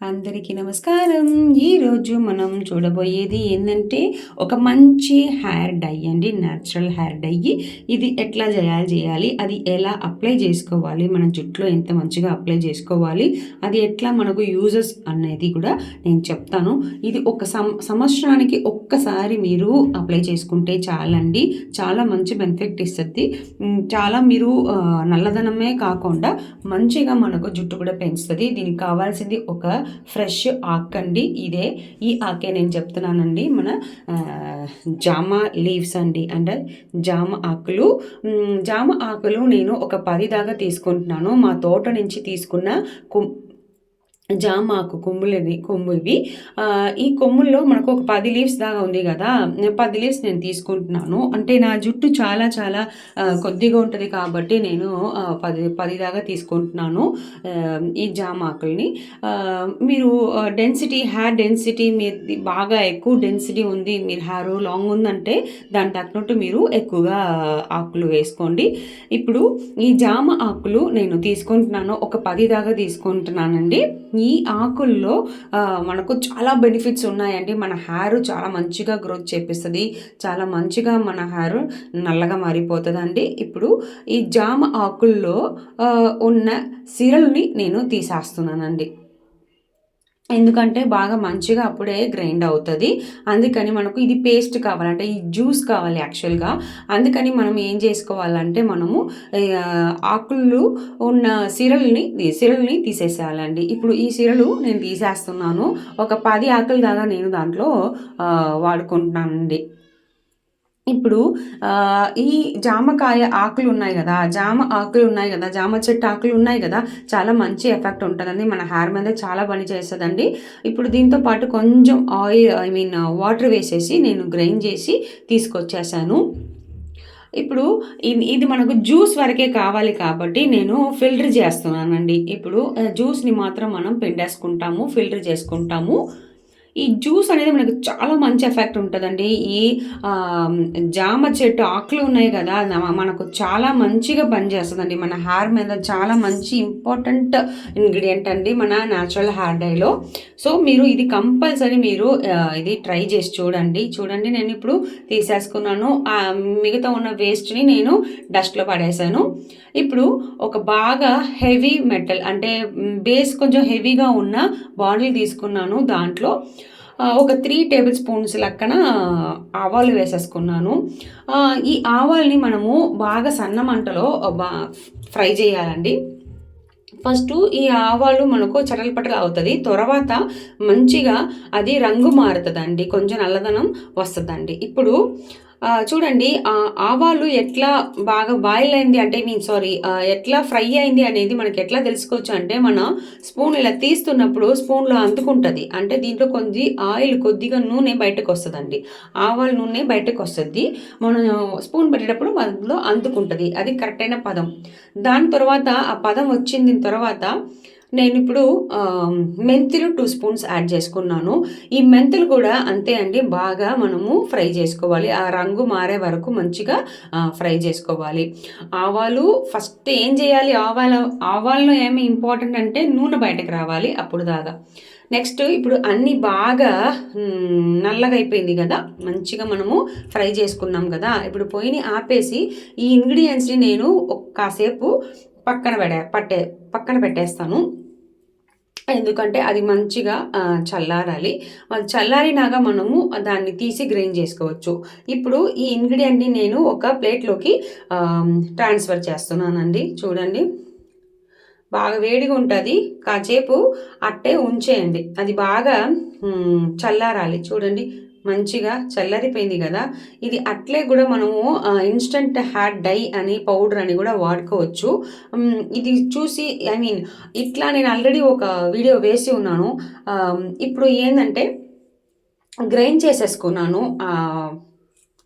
అందరికీ నమస్కారం. ఈరోజు మనం చూడబోయేది ఏందంటే, ఒక మంచి హెయిర్ డై అండి. Natural hair dye. ఇది ఎట్లా చేయాలి, అది ఎలా అప్లై చేసుకోవాలి, మన జుట్టులో ఎంత మంచిగా అప్లై చేసుకోవాలి, అది ఎట్లా మనకు యూజెస్ అనేది కూడా నేను చెప్తాను. ఇది ఒక సంవత్సరానికి ఒక్కసారి మీరు అప్లై చేసుకుంటే చాలండి. చాలా మంచి బెనిఫిట్ ఇస్తుంది. చాలా మీరు నల్లదనమే కాకుండా మంచిగా మనకు జుట్టు కూడా పెంచుతుంది. దీనికి కావాల్సింది ఒక ఫ్రెష్ ఆకండి. ఈ ఆకే నేను చెప్తున్నానండి. మన జామ లీవ్స్ అండి, అంటే జామ ఆకులు నేను ఒక 10 దాకా తీసుకుంటున్నాను. మా తోట నుంచి తీసుకున్న జామాకు కొమ్ము ఇవి. ఈ కొమ్ముల్లో మనకు ఒక 10 లీవ్స్ దాకా ఉంది కదా, 10 లీవ్స్ నేను తీసుకుంటున్నాను. అంటే నా జుట్టు చాలా చాలా కొద్దిగా ఉంటుంది కాబట్టి నేను 10 దాకా తీసుకుంటున్నాను ఈ జామాకుల్ని. మీరు హెయిర్ డెన్సిటీ మీరు బాగా ఎక్కువ డెన్సిటీ ఉంది, మీరు హెయిర్ లాంగ్ ఉందంటే దానికి తగ్గట్టు మీరు ఎక్కువగా ఆకులు వేసుకోండి. ఇప్పుడు ఈ జామ ఆకులు నేను తీసుకుంటున్నాను, ఒక 10 దాకా తీసుకుంటున్నానండి. ఈ ఆకుల్లో మనకు చాలా బెనిఫిట్స్ ఉన్నాయండి. మన హెయిర్ చాలా మంచిగా గ్రోత్ చేపిస్తుంది, చాలా మంచిగా మన హెయిర్ నల్లగా మారిపోతుందండి. ఇప్పుడు ఈ జామ ఆకుల్లో ఉన్న సిరల్ని నేను తీసేస్తున్నానండి. ఎందుకంటే బాగా మంచిగా అప్పుడే గ్రైండ్ అవుతుంది. అందుకని మనకు ఇది పేస్ట్ కావాలంటే ఈ జ్యూస్ కావాలి యాక్చువల్గా. అందుకని మనం ఏం చేసుకోవాలంటే మనము ఆకులు ఉన్న సిరల్ని తీసేసేయాలండి. ఇప్పుడు ఈ సిరలు నేను తీసేస్తున్నాను. ఒక 10 ఆకుల దాకా నేను దాంట్లో వాడుకుంటున్నానండి. ఇప్పుడు ఈ జామకాయ ఆకులు ఉన్నాయి కదా, జామ చెట్టు ఆకులు ఉన్నాయి కదా, చాలా మంచి ఎఫెక్ట్ ఉంటుందండి. మన హెయిర్ మీద చాలా పని చేస్తుందండి. ఇప్పుడు దీంతో పాటు కొంచెం వాటర్ వేసేసి నేను గ్రైండ్ చేసి తీసుకొచ్చేసాను. ఇప్పుడు ఇది మనకు జ్యూస్ వరకే కావాలి కాబట్టి నేను ఫిల్టర్ చేస్తున్నానండి. ఇప్పుడు జ్యూస్ని మాత్రం మనం పిండేసుకుంటాము, ఫిల్టర్ చేసుకుంటాము. ఈ జ్యూస్ అనేది మనకు చాలా మంచి ఎఫెక్ట్ ఉంటుందండి. ఈ జామ చెట్టు ఆకులు ఉన్నాయి కదా, మనకు చాలా మంచిగా పనిచేస్తుందండి. మన హెయిర్ మీద చాలా మంచి ఇంపార్టెంట్ ఇంగ్రీడియంట్ అండి మన న్యాచురల్ హెయిర్ డైలో. సో మీరు ఇది కంపల్సరీ మీరు ఇది ట్రై చేసి చూడండి. నేను ఇప్పుడు తీసేసుకున్నాను. మిగతా ఉన్న వేస్ట్ని నేను డస్ట్లో పడేసాను. ఇప్పుడు ఒక బాగా హెవీ మెటల్, అంటే బేస్ కొంచెం హెవీగా ఉన్న బాటిల్ తీసుకున్నాను. దాంట్లో ఒక 3 టేబుల్ స్పూన్స్ లెక్కన ఆవాలు వేసేసుకున్నాను. ఈ ఆవాల్ని మనము బాగా సన్న మంటలో ఫ్రై చేయాలండి. ఫస్ట్ ఈ ఆవాలు మనకు చటలపటలు అవుతుంది, తర్వాత మంచిగా అది రంగు మారుతుందండి, కొంచెం నల్లదనం వస్తుందండి. ఇప్పుడు చూడండి, ఆవాలు ఎట్లా బాగా బాయిల్ అయింది అంటే ఎట్లా ఫ్రై అయింది అనేది మనకి ఎట్లా తెలుసుకోవచ్చు అంటే, మన స్పూన్ ఇలా తీస్తున్నప్పుడు స్పూన్లో అందుకుంటుంది. అంటే దీంట్లో కొద్దిగా నూనె బయటకు వస్తుందండి, ఆవాల నూనె బయటకు వస్తుంది. మనం స్పూన్ పెట్టేటప్పుడు అందులో అందుకుంటుంది. అది కరెక్ట్ అయిన పదం. దాని తర్వాత ఆ పదం వచ్చిన తర్వాత నేను ఇప్పుడు మెంతులు 2 స్పూన్స్ యాడ్ చేసుకున్నాను. ఈ మెంతులు కూడా అంతే అండి, బాగా మనము ఫ్రై చేసుకోవాలి. ఆ రంగు మారే వరకు మంచిగా ఫ్రై చేసుకోవాలి. ఆవాలు ఫస్ట్ ఏం చేయాలి, ఆవాల్లో ఏమి ఇంపార్టెంట్ అంటే నూనె బయటకు రావాలి అప్పుడు దాకా. నెక్స్ట్ ఇప్పుడు అన్నీ బాగా నల్లగా అయిపోయింది కదా, మంచిగా మనము ఫ్రై చేసుకున్నాం కదా. ఇప్పుడు పొయ్యిని ఆపేసి ఈ ఇంగ్రీడియంట్స్ని నేను కాసేపు పక్కన పెట్టేస్తాను. ఎందుకంటే అది మంచిగా చల్లారాలి. చల్లారినాక మనము దాన్ని తీసి గ్రైండ్ చేసుకోవచ్చు. ఇప్పుడు ఈ ఇంగ్రీడియంట్ని నేను ఒక ప్లేట్లోకి ట్రాన్స్ఫర్ చేస్తున్నానండి. చూడండి, బాగా వేడిగా ఉంటుంది, కాసేపు అట్టే ఉంచేయండి. అది బాగా చల్లారాలి. చూడండి, మంచిగా చల్లారిపోయింది కదా. ఇది అట్లే కూడా మనము ఇన్స్టంట్ హెయిర్ డై అని పౌడర్ అని కూడా వాడుకోవచ్చు. ఇది చూసి ఇట్లా నేను ఆల్రెడీ ఒక వీడియో వేసి ఉన్నాను. ఇప్పుడు ఏంటంటే గ్రైండ్ చేసేసుకున్నాను.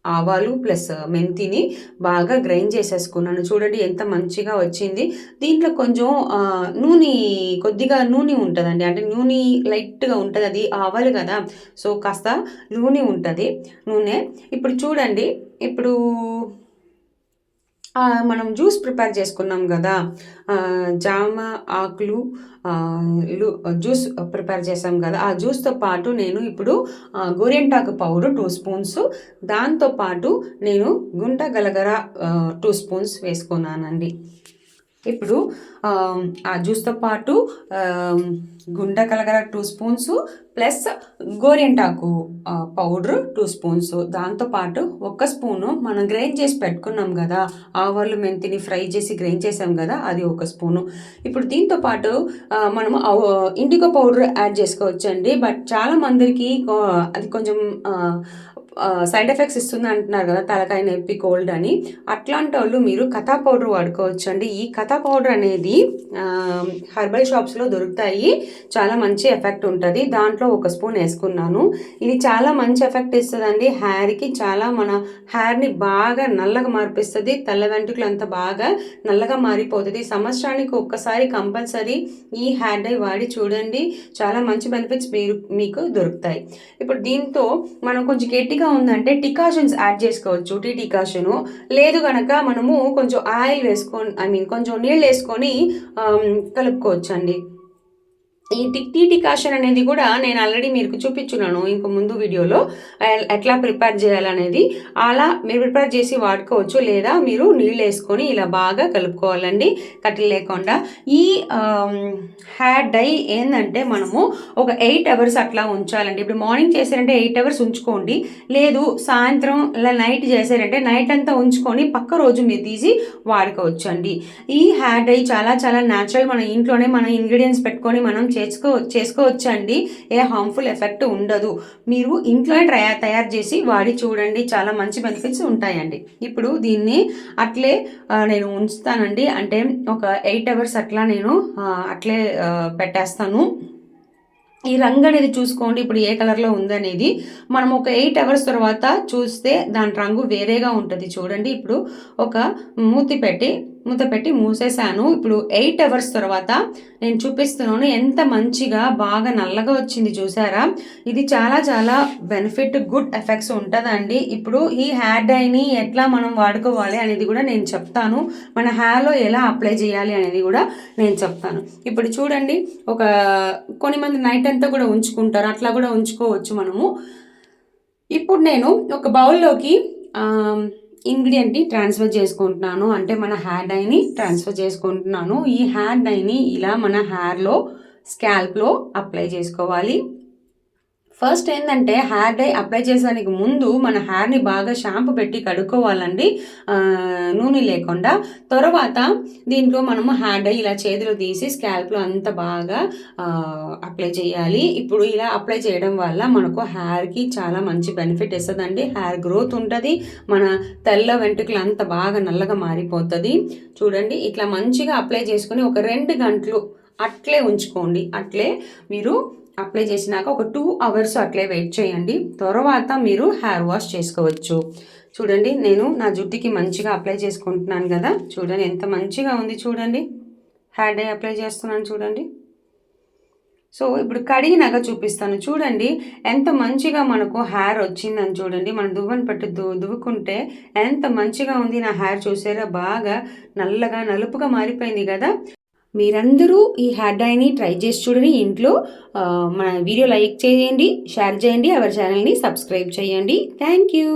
ఆవాలు ప్లస్ మెంతిని బాగా గ్రైండ్ చేసేసుకున్నాను. చూడండి ఎంత మంచిగా వచ్చింది. దీంట్లో కొంచెం కొద్దిగా నూనె ఉంటుందండి, అంటే నూనె లైట్గా ఉంటుంది, అది ఆవాలు కదా, సో కాస్త నూనె ఉంటుంది. ఇప్పుడు చూడండి, ఇప్పుడు మనం జ్యూస్ ప్రిపేర్ చేసుకున్నాం కదా, జామ ఆకులు జ్యూస్ ప్రిపేర్ చేసాం కదా, ఆ జ్యూస్తో పాటు నేను ఇప్పుడు గోరింటాకు పౌడర్ 2 స్పూన్స్, దాంతోపాటు నేను గుంట గలగర 2 స్పూన్స్ వేసుకున్నానండి. ఇప్పుడు ఆ జ్యూస్తో పాటు గుంట కలగర 2 స్పూన్స్ ప్లస్ గోరింటాకు పౌడర్ 2 స్పూన్స్, దాంతోపాటు 1 స్పూను మనం గ్రైండ్ చేసి పెట్టుకున్నాం కదా, ఆవాలు మెంతిని ఫ్రై చేసి గ్రైండ్ చేసాం కదా, అది 1 స్పూను. ఇప్పుడు దీంతో పాటు మనము ఇండిగో పౌడర్ యాడ్ చేసుకోవచ్చండి. బట్ చాలా మందికి అది కొంచెం సైడ్ ఎఫెక్ట్స్ ఇస్తుంది అంటున్నారు కదా, తలకాయ నొప్పి, కోల్డ్ అని. అట్లాంటి వాళ్ళు మీరు కథా పౌడర్ వాడుకోవచ్చు అండి. ఈ కథా పౌడర్ అనేది హెర్బల్ షాప్స్లో దొరుకుతాయి, చాలా మంచి ఎఫెక్ట్ ఉంటుంది. దాంట్లో 1 స్పూన్ వేసుకున్నాను. ఇది చాలా మంచి ఎఫెక్ట్ ఇస్తుందండి హెయిర్కి. చాలా మన హెయిర్ని బాగా నల్లగా మార్పిస్తుంది, తెల్ల వెంట్రుకలు అంతా బాగా నల్లగా మారిపోతుంది. సంవత్సరానికి ఒక్కసారి కంపల్సరీ ఈ హెయిర్ డై వాడి చూడండి, చాలా మంచి బెనిఫిట్స్ మీకు దొరుకుతాయి. ఇప్పుడు దీంతో మనం కొంచెం గట్టిగా ఉందంటే డికాషన్స్ యాడ్ చేసుకోవచ్చు, టీ డికాషను. లేదు కనుక మనము కొంచెం ఆయిల్ వేసుకొని కొంచెం నీళ్ళు వేసుకొని కలుపుకోవచ్చు అండి. ఈ టీ డికాషన్ అనేది కూడా నేను ఆల్రెడీ మీకు చూపించున్నాను ఇంక ముందు వీడియోలో, ఎట్లా ప్రిపేర్ చేయాలనేది. అలా మీరు ప్రిపేర్ చేసి వాడుకోవచ్చు, లేదా మీరు నీళ్ళు వేసుకొని ఇలా బాగా కలుపుకోవాలండి కట్టలు లేకుండా. ఈ హెయిర్ డై ఏంటంటే మనము ఒక 8 అవర్స్ అట్లా ఉంచాలండి. ఇప్పుడు మార్నింగ్ చేశారంటే 8 అవర్స్ ఉంచుకోండి, లేదు సాయంత్రం ఇలా నైట్ చేశారంటే నైట్ అంతా ఉంచుకొని పక్క రోజు మీరు తీసి వాడుకోవచ్చు అండి. ఈ హెయిర్ డై చాలా చాలా న్యాచురల్, మన ఇంట్లోనే మన ఇంగ్రీడియంట్స్ పెట్టుకొని మనం చేసుకోవచ్చు అండి. ఏ హార్మ్ఫుల్ ఎఫెక్ట్ ఉండదు. మీరు ఇంట్లోనే తయారు చేసి వాడి చూడండి, చాలా మంచి బెనిఫిట్స్ ఉంటాయండి. ఇప్పుడు దీన్ని అట్లే నేను ఉంచుతానండి, అంటే ఒక 8 అవర్స్ అట్లా నేను అట్లే పెట్టేస్తాను. ఈ రంగు అనేది చూసుకోండి ఇప్పుడు ఏ కలర్లో ఉందనేది. మనం ఒక 8 అవర్స్ తర్వాత చూస్తే దాని రంగు వేరేగా ఉంటుంది చూడండి. ఇప్పుడు ఒక మూత పెట్టి మూసేసాను. ఇప్పుడు 8 అవర్స్ తర్వాత నేను చూపిస్తున్నాను, ఎంత మంచిగా బాగా నల్లగా వచ్చింది చూసారా. ఇది చాలా చాలా బెనిఫిట్, గుడ్ ఎఫెక్ట్స్ ఉంటుందండి. ఇప్పుడు ఈ హెయిర్ డైని ఎట్లా మనం వాడుకోవాలి అనేది కూడా నేను చెప్తాను, మన హెయిర్లో ఎలా అప్లై చేయాలి అనేది కూడా నేను చెప్తాను. ఇప్పుడు చూడండి, కొన్ని మంది నైట్ అంతా కూడా ఉంచుకుంటారు, అట్లా కూడా ఉంచుకోవచ్చు మనము. ఇప్పుడు నేను ఒక బౌల్లోకి ఇంగ్రీడియంట్ని ట్రాన్స్ఫర్ చేసుకుంటున్నాను, అంటే మన హెయిర్ డైని ట్రాన్స్ఫర్ చేసుకుంటున్నాను. ఈ హెయిర్ డైని ఇలా మన హెయిర్లో స్కాల్ప్లో అప్లై చేసుకోవాలి. ఫస్ట్ ఏంటంటే హెయిర్ డై అప్లై చేసేదానికి ముందు మన హెయిర్ని బాగా షాంపూ పెట్టి కడుక్కోవాలండి, నూనె లేకుండా. తర్వాత దీంట్లో మనము హెయిర్ డై ఇలా చేతిలో తీసి స్కాల్ప్లో అంతా బాగా అప్లై చేయాలి. ఇప్పుడు ఇలా అప్లై చేయడం వల్ల మనకు హెయిర్కి చాలా మంచి బెనిఫిట్ ఇస్తుందండి. హెయిర్ గ్రోత్ ఉంటుంది, మన తెల్ల వెంట్రుకలు అంతా బాగా నల్లగా మారిపోతుంది. చూడండి, ఇట్లా మంచిగా అప్లై చేసుకొని ఒక 2 గంటలు అట్లే ఉంచుకోండి. అట్లే మీరు అప్లై చేసినాక ఒక 2 అవర్స్ అట్లే వెయిట్ చేయండి. తర్వాత మీరు హెయిర్ వాష్ చేసుకోవచ్చు. చూడండి, నేను నా జుట్టుకి మంచిగా అప్లై చేసుకుంటున్నాను కదా, చూడండి ఎంత మంచిగా ఉంది. చూడండి, హెయిర్ డై అప్లై చేస్తున్నాను చూడండి. సో ఇప్పుడు కడిగినాక చూపిస్తాను. చూడండి ఎంత మంచిగా మనకు హెయిర్ వచ్చిందని చూడండి. మనం దువ్వని పెట్టి దువ్వుకుంటే ఎంత మంచిగా ఉంది నా హెయిర్. చూసారా, బాగా నల్లగా నలుపుగా మారిపోయింది కదా. మీరందరూ ఈ హెయిర్ డైని ట్రై చేసి చూడండి ఇంట్లో. మన వీడియో లైక్ చేయండి, షేర్ చేయండి, అవర్ ఛానల్ని సబ్స్క్రైబ్ చేయండి. Thank you.